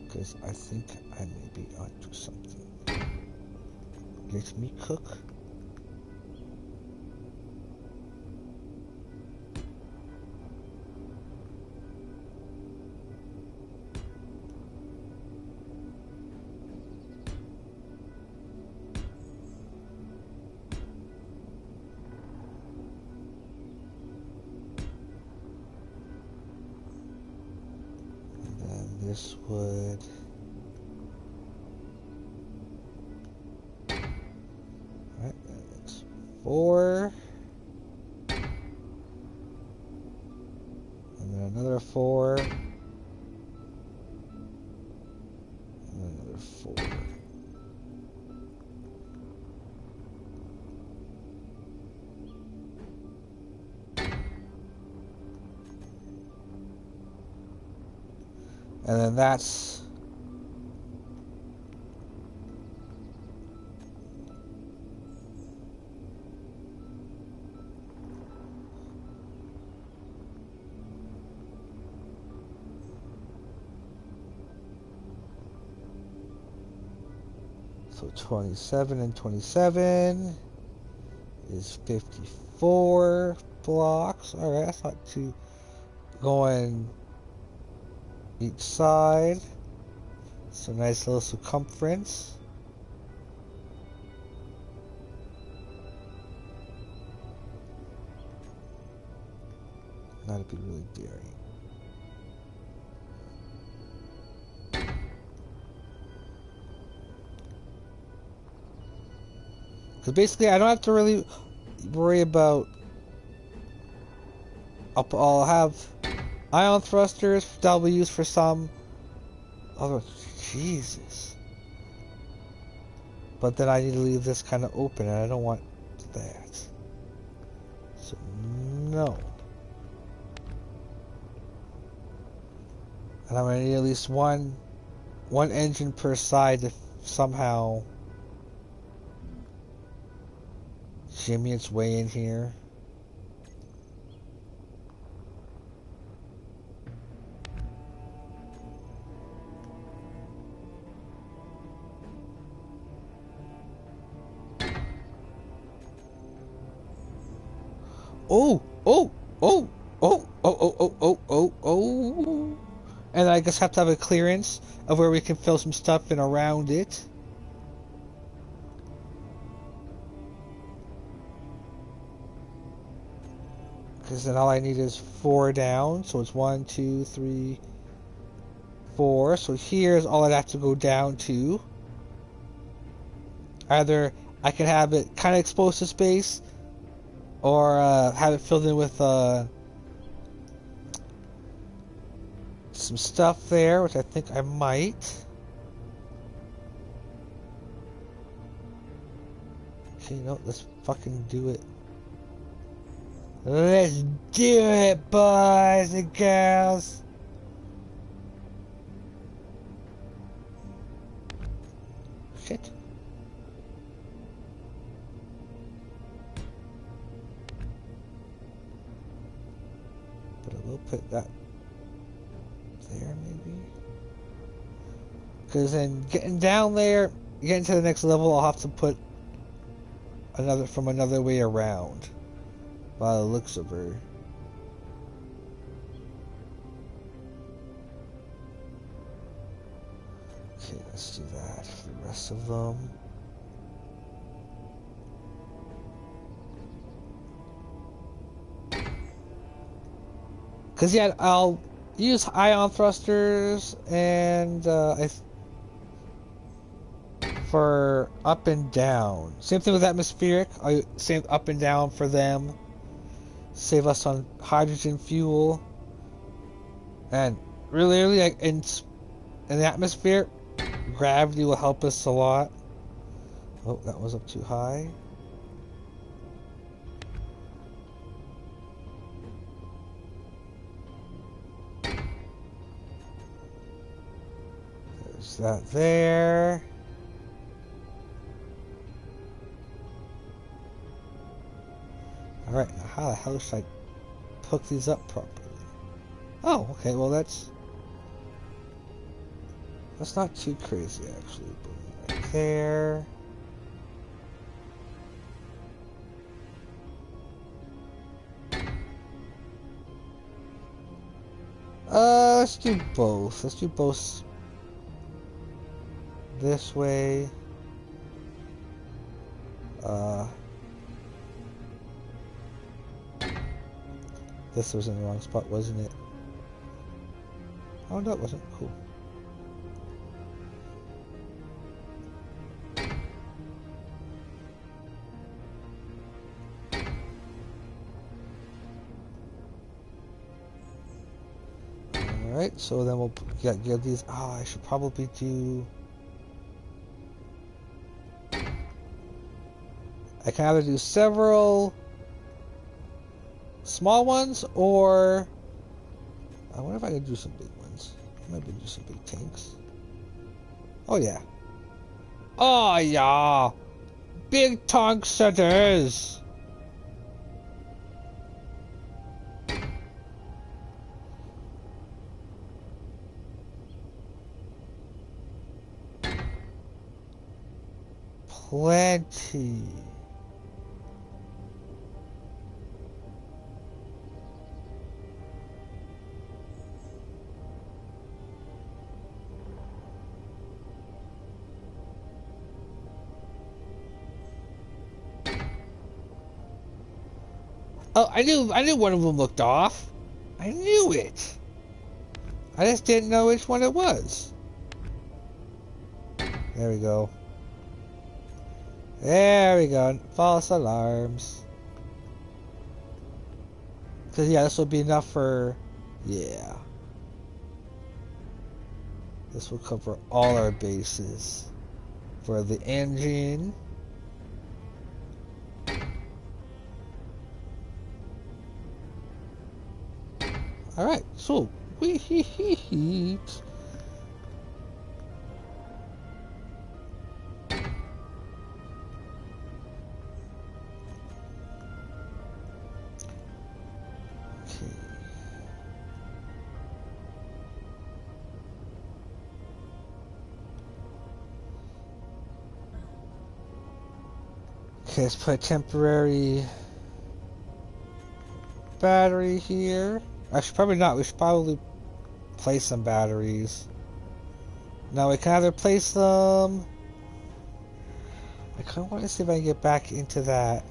Because I think I may be onto something. Let me cook. This would... Alright, that's 4. And then another 4. And then another 4. And then that's so 27 and 27 is 54 blocks. Alright, that's not too going each side. So nice little circumference. That'd be really daring. Because basically I don't have to really worry about... I'll have ion thrusters that'll be used for some other... Jesus. But then I need to leave this kind of open, and I don't want that. So, no. And I'm going to need at least one engine per side to somehow shimmy its way in here. Oh, oh, oh, oh, oh, oh, oh, oh, oh, oh. And I just have to have a clearance of where we can fill some stuff in around it. Because then all I need is 4 down. So it's 1, 2, 3, 4. So here's all I'd have to go down to. Either I can have it kind of exposed to space, or have it filled in with some stuff there, which I think I might. Okay, no, let's fucking do it. Let's do it, boys and girls. Shit. we'll put that there maybe. Because then getting down there, getting to the next level, I'll have to put another way around. By the looks of her. Okay, let's do that for the rest of them. Because yeah, I'll use ion thrusters and for up and down. Same thing with atmospheric. I same up and down for them. Save us on hydrogen fuel. And really, like in the atmosphere, gravity will help us a lot. Oh, that was up too high. There's that there. Alright, now how the hell should I hook these up properly? Oh, okay, well that's not too crazy actually. Boom, right there. Let's do both. Let's do both this way. This was in the wrong spot, wasn't it? Oh, no, it wasn't. Cool. Alright, so then we'll get these. Ah, I should probably do. I can either do several small ones, or I wonder if I can do some big ones. Maybe do some big tanks. Oh yeah. Oh yeah. Big tanks it is. Plenty. Oh, I knew one of them looked off. I knew it. I just didn't know which one it was. There we go. There we go. False alarms. Because, yeah, this will be enough for... Yeah. This will cover all our bases. For the engine. Alright, so... Wee-hee-hee-hee. Okay, let's put a temporary battery here. Actually, probably not. We should probably place some batteries. Now we can either place them. I kind of want to see if I can get back into that.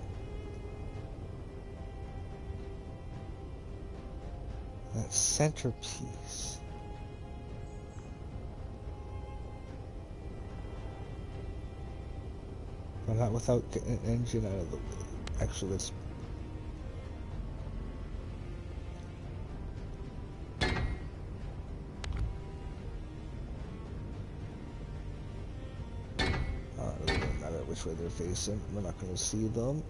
That centerpiece. But not without getting an engine out of the way. Actually, let's... it doesn't matter which way they're facing. We're not going to see them.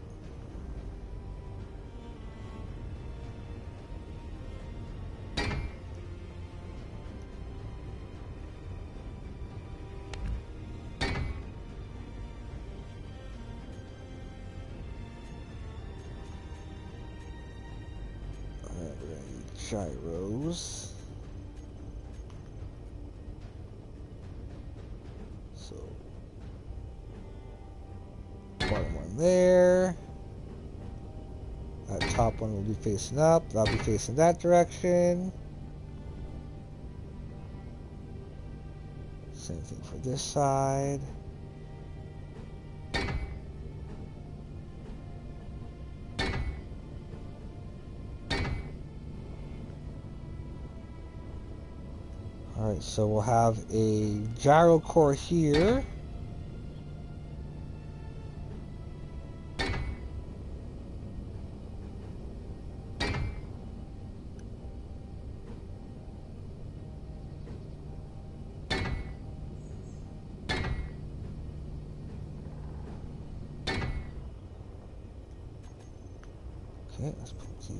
gyros. So, bottom one there. That top one will be facing up. That'll be facing that direction. Same thing for this side. Alright, so we'll have a gyro core here. Okay, let's put the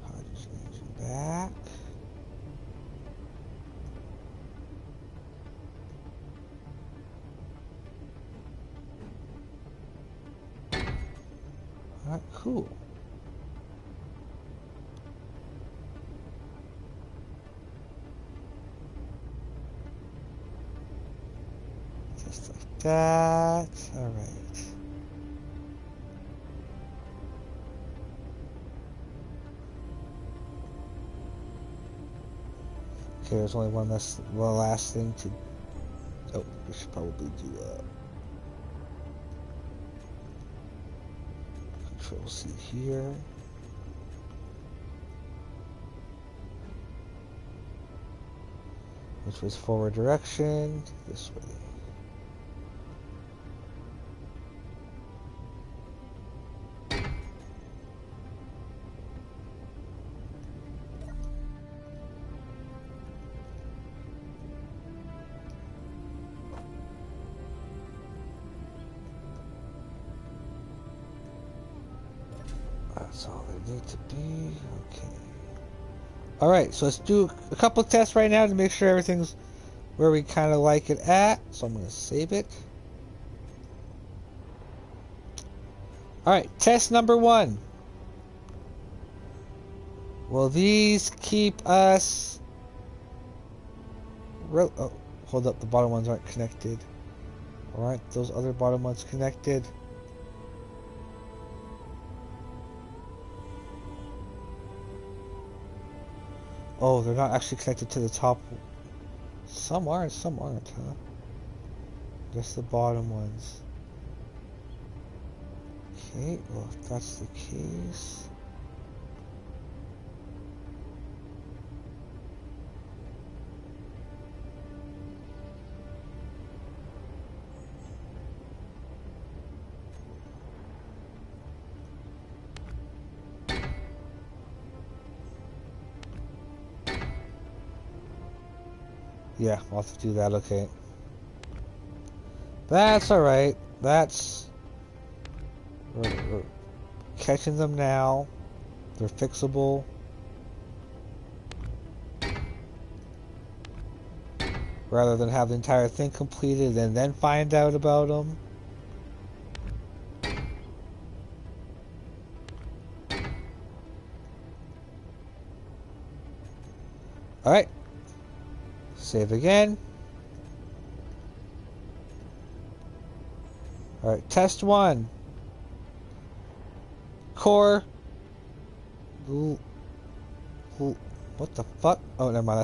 hydrogen engine back. Alright, cool. Just like that. Alright. Okay, there's only one last thing to... Oh, we should probably do Control C here. Which was forward direction, this way. That's all they need to be. Okay. Alright, so let's do a couple of tests right now to make sure everything's where we kind of like it at. So I'm going to save it. Alright, test number 1. Will these keep us... Oh, hold up, the bottom ones aren't connected. Alright, those other bottom ones connected. Oh, they're not actually connected to the top. Some are, some aren't, huh? Just the bottom ones. Okay, well, if that's the case... Yeah, I'll have to do that, okay. That's alright. That's... We're catching them now. They're fixable. Rather than have the entire thing completed and then find out about them. Alright. Save again. Alright, test 1. Core. What the fuck? Oh, never mind.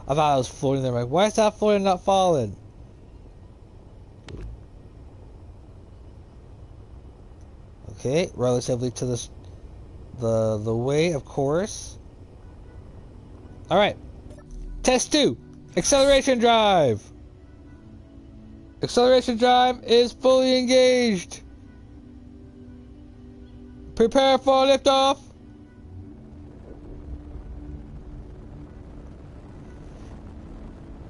I thought I was floating there. Like, why is that floating not falling? Okay, relatively to the way, of course. Alright. Test 2. Acceleration drive. Acceleration drive is fully engaged. Prepare for liftoff.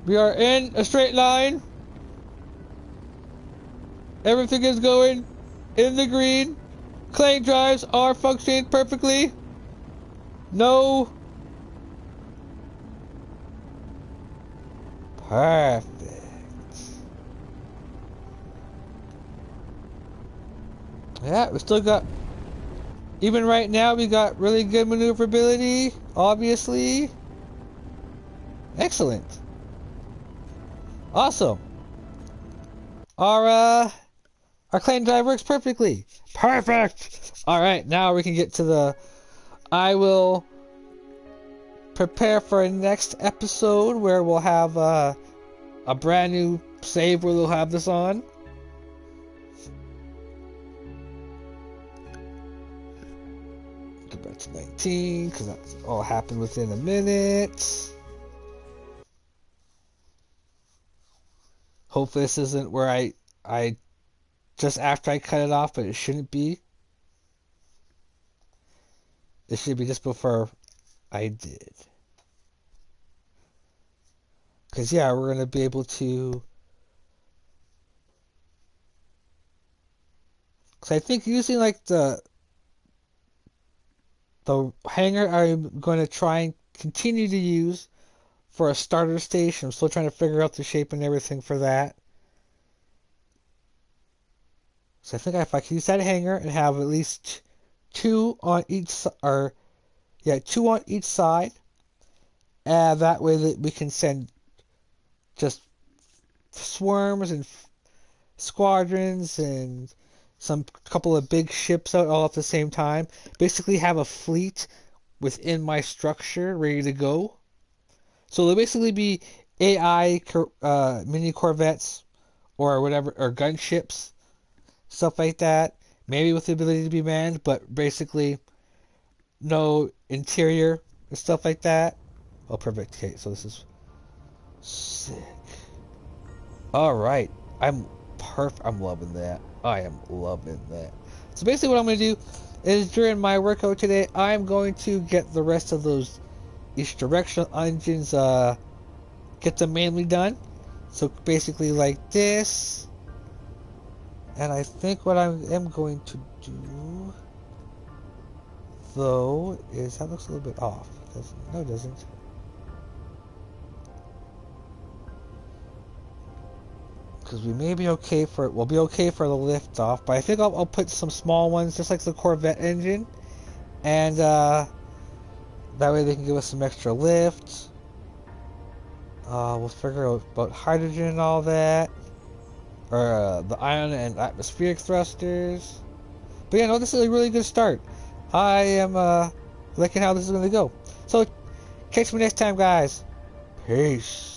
We are in a straight line. Everything is going in the green. Crank drives are functioning perfectly. No. Perfect. Yeah, we still got Even right now, we got really good maneuverability, obviously. Excellent. Awesome. Our claim drive works perfectly. Perfect! Alright, now we can get to the... I will prepare for a next episode where we'll have a brand new save where we'll have this on. Go back to 19, because that all happened within a minute. Hopefully this isn't where I just after I cut it off, but it shouldn't be. It should be just before I did. Because, yeah, we're going to be able to... Because I think using, like, the hangar I'm going to try and continue to use for a starter station. I'm still trying to figure out the shape and everything for that. So I think if I can use that hangar and have at least two on each side, two on each side, and that way that we can send just swarms and squadrons and some couple of big ships out all at the same time. Basically have a fleet within my structure ready to go. So they'll basically be AI mini corvettes or whatever, or gunships, stuff like that. Maybe with the ability to be manned, but basically no interior and stuff like that. Oh, perfect. Okay, so this is sick. Alright. I'm loving that. I am loving that. So basically what I'm going to do is during my workout today, I'm going to get the rest of those each directional engines, get them mainly done. So basically like this. And I think what I am going to do, though, is that looks a little bit off. No, it doesn't. Because we may be okay for we'll be okay for the lift off, but I think I'll put some small ones, just like the Corvette engine, and that way they can give us some extra lift. We'll figure out about hydrogen and all that, or the ion and atmospheric thrusters. But yeah, no, this is a really good start. I am liking how this is going to go. So catch me next time, guys. Peace.